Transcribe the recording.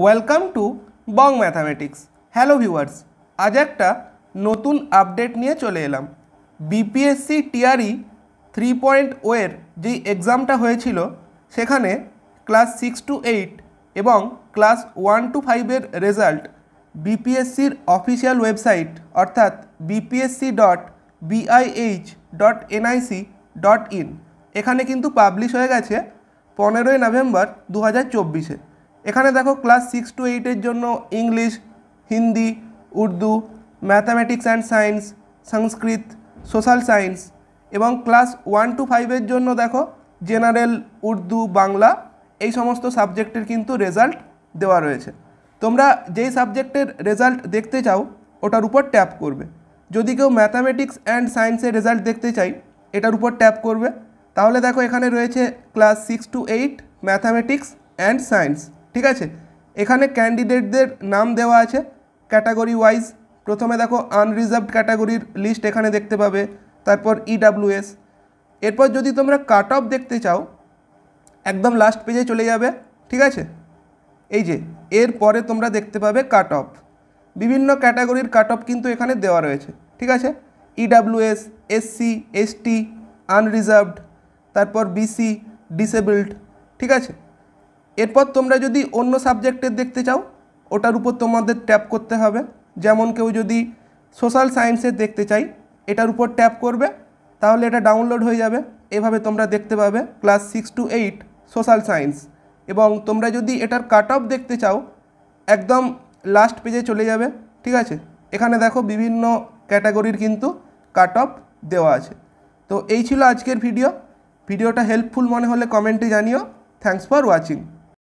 Welcome to Bong mathematics. Hello viewers, আজ একটা নতুন আপডেট নিয়ে চলে এলাম। বিপিএসসি টিআরই 3.0 এর যেই এক্সামটা হয়েছিল সেখানে ক্লাস 6 to 8 এবং ক্লাস 1 to 5 এর রেজাল্ট বিপিএসসির অফিসিয়াল ওয়েবসাইট অর্থাৎ bpsc.bih.nic.in এখানে কিন্তু পাবলিশ হয়ে গেছে 15ই নভেম্বর 2024-এ। এখানে দেখো ক্লাস 6 to 8 এর জন্য English, Hindi, Urdu, mathematics and science, Sanskrit, social science এবং ক্লাস 1 to 5 এর জন্য দেখো জেনারেল, উর্দু, বাংলা এই সমস্ত সাবজেক্টের কিন্তু রেজাল্ট দেওয়া রয়েছে। তোমরা যেই সাবজেক্টের রেজাল্ট দেখতে চাও ওটার উপর ট্যাপ করবে। যদি কেউ ম্যাথামেটিক্স অ্যান্ড সায়েন্সের রেজাল্ট দেখতে চাই এটার উপর ট্যাপ করবে। তাহলে দেখো এখানে রয়েছে class 6 to 8 mathematics and science, ঠিক আছে। এখানে ক্যান্ডিডেটদের নাম দেওয়া আছে ক্যাটাগরি ওয়াইজ। প্রথমে দেখো আনরিজার্ভড ক্যাটাগরির লিস্ট এখানে দেখতে পাবে, তারপর ইডাব্লিউএস। এরপর যদি তোমরা কাট অফ দেখতে চাও একদম লাস্ট পেজে চলে যাবে, ঠিক আছে। এই যে এরপরে তোমরা দেখতে পাবে কাট অফ, বিভিন্ন ক্যাটাগরির কাট অফ কিন্তু এখানে দেওয়া রয়েছে, ঠিক আছে। ইডাব্লিউএস, এসসি, এসটি, আনরিজার্ভড, তারপর বিসি, ডিসেবলড, ঠিক আছে। এরপর তোমরা যদি অন্য সাবজেক্টের দেখতে চাও ওটার উপর তোমাদের ট্যাপ করতে হবে। যেমন কেউ যদি সোশ্যাল সায়েন্সের দেখতে চাই এটার উপর ট্যাপ করবে, তাহলে এটা ডাউনলোড হয়ে যাবে। এভাবে তোমরা দেখতে পাবে ক্লাস 6 to 8 সোশ্যাল সায়েন্স। এবং তোমরা যদি এটার কাট অফ দেখতে চাও একদম লাস্ট পেজে চলে যাবে, ঠিক আছে। এখানে দেখো বিভিন্ন ক্যাটাগরির কিন্তু কাট অফ দেওয়া আছে। তো এই ছিল আজকের ভিডিওটা হেল্পফুল মনে হলে কমেন্টে জানিও। Thanks for watching.